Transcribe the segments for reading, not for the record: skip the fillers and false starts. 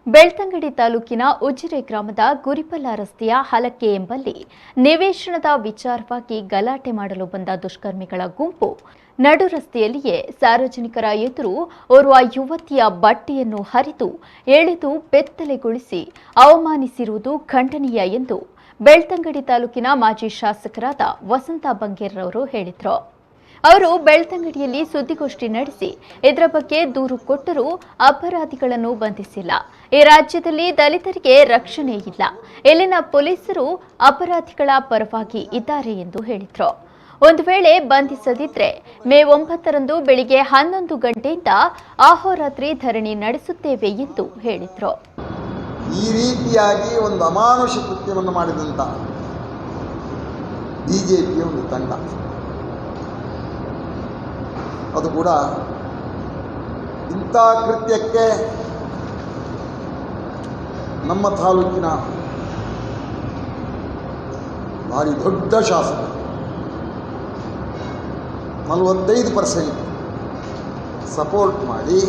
ಬೆಳ್ತಂಗಡಿ ತಾಲೂಕಿನ ಉಜಿರೆ ಗ್ರಾಮದ ಗುರಿಪಲ್ಲ ರಸ್ತೆಯ ಹಲಕೆ ಎಂಬಲ್ಲಿ ನಿವೇಶನದ ವಿಚಾರವಾಗಿ ಗಲಾಟೆ ಮಾಡಲು ಬಂದ ದುಷ್ಕರ್ಮಿಗಳ ಗುಂಪು ನಡು ರಸ್ತೆಯಲ್ಲಿಯೇ ಸಾರ್ವಜನಿಕರ ಎದುರು ಓರ್ವ ಯುವತಿಯ ಬಟ್ಟೆಯನ್ನು ಹರಿದು ಎಳೆದು ಬೆತ್ತಲೆಗೊಳಿಸಿ ಅವಮಾನಿಸಿರುವುದು ಖಂಡನೀಯ ಎಂದು ಬೆಳ್ತಂಗಡಿ ತಾಲೂಕಿನ ಮಾಜಿ ಶಾಸಕರಾದ ವಸಂತ ಬಂಗೇರವರು ಹೇಳಿದರು. ಅವರು ಬೆಳ್ತಂಗಡಿಯಲ್ಲಿ ಸುದ್ದಿಗೋಷ್ಠಿ ನಡೆಸಿ ಇದರ ಬಗ್ಗೆ ದೂರು ಕೊಟ್ಟರೂ ಅಪರಾಧಿಗಳನ್ನು ಬಂಧಿಸಿಲ್ಲ. ಈ ರಾಜ್ಯದಲ್ಲಿ ದಲಿತರಿಗೆ ರಕ್ಷಣೆ ಇಲ್ಲ. ಇಲ್ಲಿನ ಪೊಲೀಸರು ಅಪರಾಧಿಗಳ ಪರವಾಗಿ ಇದ್ದಾರೆ ಎಂದು ಹೇಳಿದರು. ಒಂದು ವೇಳೆ ಬಂಧಿಸದಿದ್ರೆ ಮೇ 9ರಂದು ಬೆಳಿಗ್ಗೆ 11 ಗಂಟೆಯಿಂದ ಅಹೋರಾತ್ರಿ ಧರಣಿ ನಡೆಸುತ್ತೇವೆ ಎಂದು ಹೇಳಿದರು. ಈ ರೀತಿಯಾಗಿ ಒಂದು ಅಮಾನುಷ ಕೃತ್ಯವನ್ನು ಮಾಡಿದಂಥ ಬಿಜೆಪಿಯ ಒಂದು ತಂಡ, ಅದು ಕೂಡ ಇಂಥ ಕೃತ್ಯಕ್ಕೆ ನಮ್ಮ ತಾಲೂಕಿನ ಭಾರಿ ದೊಡ್ಡ ಶಾಸಕ 45% ಸಪೋರ್ಟ್ ಮಾಡಿ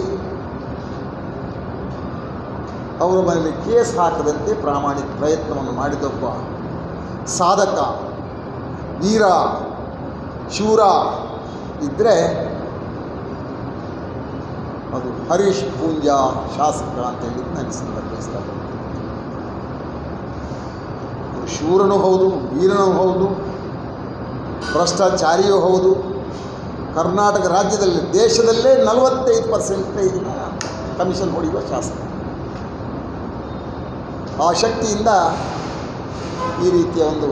ಅವರ ಮೇಲೆ ಕೇಸ್ ಹಾಕದಂತೆ ಪ್ರಾಮಾಣಿಕ ಪ್ರಯತ್ನವನ್ನು ಮಾಡಿದೊಬ್ಬ ಸಾಧಕ, ವೀರ, ಶೂರ ಇದ್ದರೆ ಅದು ಹರೀಶ್ ಪೂಂಜಾ ಶಾಸಕ ಅಂತ ಹೇಳಿ ನನಗೆ ಸಂದರ್ಭಿಸ್ತಾರೆ. ಶೂರನೂ ಹೌದು, ವೀರನೂ ಹೌದು, ಭ್ರಷ್ಟಾಚಾರಿಯೂ ಹೌದು. ಕರ್ನಾಟಕ ರಾಜ್ಯದಲ್ಲಿ, ದೇಶದಲ್ಲೇ 45% ಕಮಿಷನ್ ಹೊಡೆಯುವ ಶಾಸಕ. ಆ ಶಕ್ತಿಯಿಂದ ಈ ರೀತಿಯ ಒಂದು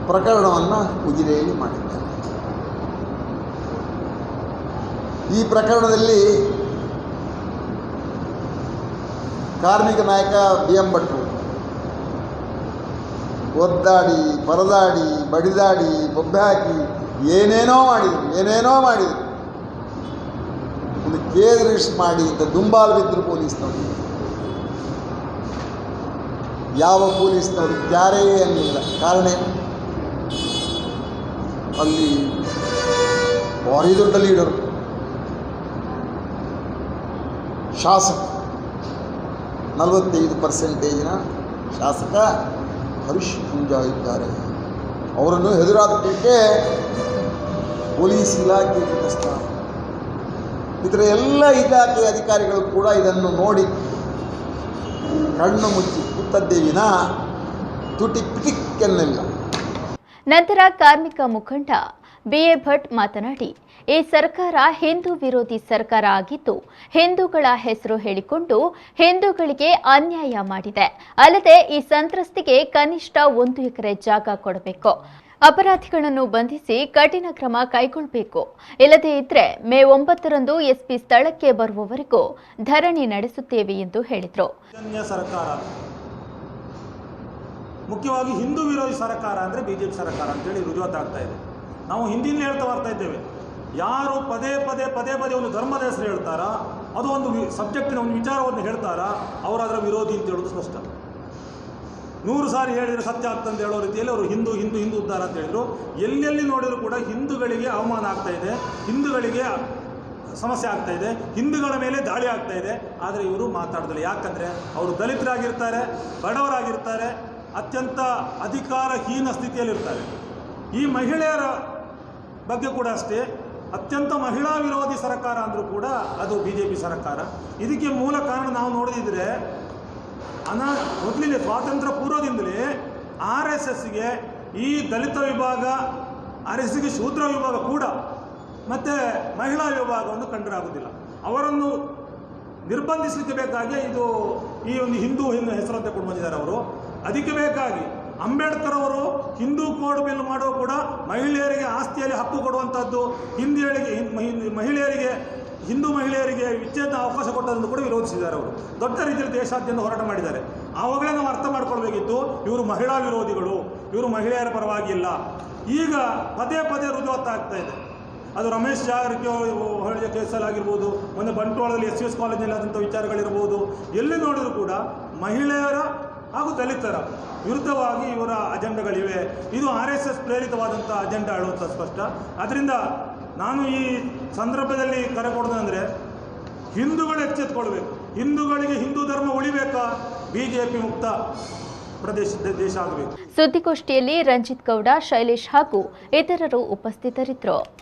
ಪ್ರಕರಣವನ್ನು ಉಜಿರೆಯಲ್ಲಿ ಮಾಡಿದ್ದಾರೆ. ಈ ಪ್ರಕರಣದಲ್ಲಿ ಕಾರ್ಮಿಕ ನಾಯಕ BM ಭಟ್ರು ಒದ್ದಾಡಿ, ಪರದಾಡಿ, ಬಡಿದಾಡಿ, ಬೊಬ್ಬೆ ಹಾಕಿ ಏನೇನೋ ಮಾಡಿದರು. ಒಂದು ಕೇಸ್ ರಿಜಿಸ್ಟರ್ ಮಾಡಿ ಅಂತ ದುಂಬಾಲು ಬಿದ್ದರು ಪೊಲೀಸ್ನವರು. ಯಾವ ಪೊಲೀಸ್ನವರು ಯಾರೇ ಅನ್ನಿಲ್ಲ. ಕಾರಣ ಅಲ್ಲಿ ಭಾರಿ ದೊಡ್ಡ ಲೀಡರು, ಶಾಸಕ, 45% ಶಾಸಕ ಹರೀಶ್ ಪೂಂಜಾ ಇದ್ದಾರೆ. ಅವರನ್ನು ಎದುರಾದಕ್ಕೆ ಪೊಲೀಸ್ ಇಲಾಖೆ ಕಷ್ಟ. ಇದರ ಎಲ್ಲ ಇಲಾಖೆ ಅಧಿಕಾರಿಗಳು ಕೂಡ ಇದನ್ನು ನೋಡಿ ಕಣ್ಣು ಮುಚ್ಚಿ ಕೂತದ್ದೇ ವಿನ ತುಟಿ ಪಿಟಿಕ್ಕೆನ್ನಿಲ್ಲ. ನಂತರ ಕಾರ್ಮಿಕ ಮುಖಂಡ BA ಭಟ್ ಮಾತನಾಡಿ, ಈ ಸರ್ಕಾರ ಹಿಂದೂ ವಿರೋಧಿ ಸರ್ಕಾರ ಆಗಿದ್ದು ಹಿಂದೂಗಳ ಹೆಸರು ಹೇಳಿಕೊಂಡು ಹಿಂದೂಗಳಿಗೆ ಅನ್ಯಾಯ ಮಾಡಿದೆ. ಅಲ್ಲದೆ ಈ ಸಂತ್ರಸ್ತಿಗೆ ಕನಿಷ್ಠ 1 ಎಕರೆ ಜಾಗ ಕೊಡಬೇಕು. ಅಪರಾಧಿಗಳನ್ನು ಬಂಧಿಸಿ ಕಠಿಣ ಕ್ರಮ ಕೈಗೊಳ್ಳಬೇಕು. ಇಲ್ಲದೇ ಇದ್ರೆ ಮೇ 9ರಂದು SP ಸ್ಥಳಕ್ಕೆ ಬರುವವರೆಗೂ ಧರಣಿ ನಡೆಸುತ್ತೇವೆ ಎಂದು ಹೇಳಿದರು. ಸರ್ಕಾರ ಮುಖ್ಯವಾಗಿ ಹಿಂದೂ ವಿರೋಧಿ ಸರ್ಕಾರ ಅಂದರೆ BJP ಸರ್ಕಾರ ಅಂತೇಳಿ ರುಜುವಾತಾಗ್ತಾ ಇದೆ. ನಾವು ಹಿಂದಿನ ಹೇಳ್ತಾ ಬರ್ತಾ ಇದ್ದೇವೆ. ಯಾರು ಪದೇ ಪದೇ ಒಂದು ಧರ್ಮದ ಹೆಸರು ಹೇಳ್ತಾರಾ, ಅದು ಒಂದು ಸಬ್ಜೆಕ್ಟಿನ ಒಂದು ವಿಚಾರವನ್ನು ಹೇಳ್ತಾರಾ, ಅವರು ಅದರ ವಿರೋಧಿ ಅಂತ ಹೇಳೋದು ಸ್ಪಷ್ಟ. 100 ಸಾರಿ ಹೇಳಿದರೆ ಸತ್ಯ ಆಗ್ತಂತ ಹೇಳೋ ರೀತಿಯಲ್ಲಿ ಅವರು ಹಿಂದೂ ಉದ್ಧಾರ ಅಂತ ಹೇಳಿದರು. ಎಲ್ಲೆಲ್ಲಿ ನೋಡಿದರೂ ಕೂಡ ಹಿಂದೂಗಳಿಗೆ ಅವಮಾನ ಆಗ್ತಾ ಇದೆ, ಹಿಂದೂಗಳಿಗೆ ಸಮಸ್ಯೆ ಆಗ್ತಾ ಇದೆ, ಹಿಂದೂಗಳ ಮೇಲೆ ದಾಳಿ ಆಗ್ತಾ ಇದೆ. ಆದರೆ ಇವರು ಮಾತಾಡೋದಿಲ್ಲ. ಯಾಕಂದರೆ ಅವರು ದಲಿತರಾಗಿರ್ತಾರೆ, ಬಡವರಾಗಿರ್ತಾರೆ, ಅತ್ಯಂತ ಅಧಿಕಾರಹೀನ ಸ್ಥಿತಿಯಲ್ಲಿರ್ತಾರೆ. ಈ ಮಹಿಳೆಯರ ಬಗ್ಗೆ ಕೂಡ ಅಷ್ಟೇ, ಅತ್ಯಂತ ಮಹಿಳಾ ವಿರೋಧಿ ಸರ್ಕಾರ ಅಂದರೂ ಕೂಡ ಅದು BJP ಸರ್ಕಾರ. ಇದಕ್ಕೆ ಮೂಲ ಕಾರಣ ನಾವು ನೋಡಿದರೆ ಮೊದಲಿಗೆ ಸ್ವಾತಂತ್ರ್ಯ ಪೂರ್ವದಿಂದಲೇ RSSಗೆ ಈ ದಲಿತ ವಿಭಾಗ, RSSಗೆ ಶೂದ್ರ ವಿಭಾಗ ಕೂಡ ಮತ್ತು ಮಹಿಳಾ ವಿಭಾಗವನ್ನು ಕಂಡರಾಗುವುದಿಲ್ಲ. ಅವರನ್ನು ನಿರ್ಬಂಧಿಸಲಿಕ್ಕೆ ಬೇಕಾಗಿ ಈ ಒಂದು ಹಿಂದೂ ಹೆಸರು ಅಂತ ಕೊಂಡು ಬಂದಿದ್ದಾರೆ ಅವರು. ಅದಕ್ಕೆ ಬೇಕಾಗಿ ಅಂಬೇಡ್ಕರ್ ಅವರು ಹಿಂದೂ ಕೋಡ್ ಬಿಲ್ ಮಾಡೋ ಕೂಡ ಮಹಿಳೆಯರಿಗೆ ಆಸ್ತಿಯಲ್ಲಿ ಹಕ್ಕು ಕೊಡುವಂಥದ್ದು, ಹಿಂದೂ ಮಹಿಳೆಯರಿಗೆ ವಿಚ್ಛೇದ ಅವಕಾಶ ಕೊಟ್ಟದನ್ನು ಕೂಡ ವಿರೋಧಿಸಿದ್ದಾರೆ. ಅವರು ದೊಡ್ಡ ರೀತಿಯಲ್ಲಿ ದೇಶಾದ್ಯಂತ ಹೋರಾಟ ಮಾಡಿದ್ದಾರೆ. ಆವಾಗಲೇ ನಾವು ಅರ್ಥ ಮಾಡ್ಕೊಳ್ಬೇಕಿತ್ತು, ಇವರು ಮಹಿಳಾ ವಿರೋಧಿಗಳು, ಇವರು ಮಹಿಳೆಯರ ಪರವಾಗಿ ಇಲ್ಲ. ಈಗ ಪದೇ ರುಜುವಾತಾಗ್ತಾ ಇದೆ. ಅದು ರಮೇಶ್ ಜಾರಕಿಹೊಳಿ ಕೇಸಲ್ಲಾಗಿರ್ಬೋದು, ಮೊನ್ನೆ ಬಂಟ್ವಾಳದಲ್ಲಿ SUS ಕಾಲೇಜಿನಲ್ಲಿ ಆದಂಥ ವಿಚಾರಗಳಿರ್ಬೋದು, ಎಲ್ಲಿ ನೋಡಿದರೂ ಕೂಡ ಮಹಿಳೆಯರ ಹಾಗೂ ದಲಿತರ ವಿರುದ್ಧವಾಗಿ ಇವರ ಅಜೆಂಡಾಗಳಿವೆ. ಇದು RSS ಪ್ರೇರಿತವಾದಂಥ ಅಜೆಂಡಾ ಹೇಳುವಂಥ ಸ್ಪಷ್ಟ. ಅದರಿಂದ ನಾನು ಈ ಸಂದರ್ಭದಲ್ಲಿ ಕರೆ ಕೊಡೋದಂದರೆ ಹಿಂದೂಗಳು ಎಚ್ಚೆತ್ತುಕೊಳ್ಬೇಕು. ಹಿಂದೂಗಳಿಗೆ ಹಿಂದೂ ಧರ್ಮ ಉಳಿ BJP ಮುಕ್ತ ದೇಶ ಆಗಬೇಕು. ಸುದ್ದಿಗೋಷ್ಠಿಯಲ್ಲಿ ರಂಜಿತ್ ಗೌಡ, ಶೈಲೇಶ್ ಹಾಗೂ ಇತರರು ಉಪಸ್ಥಿತರಿದ್ದರು.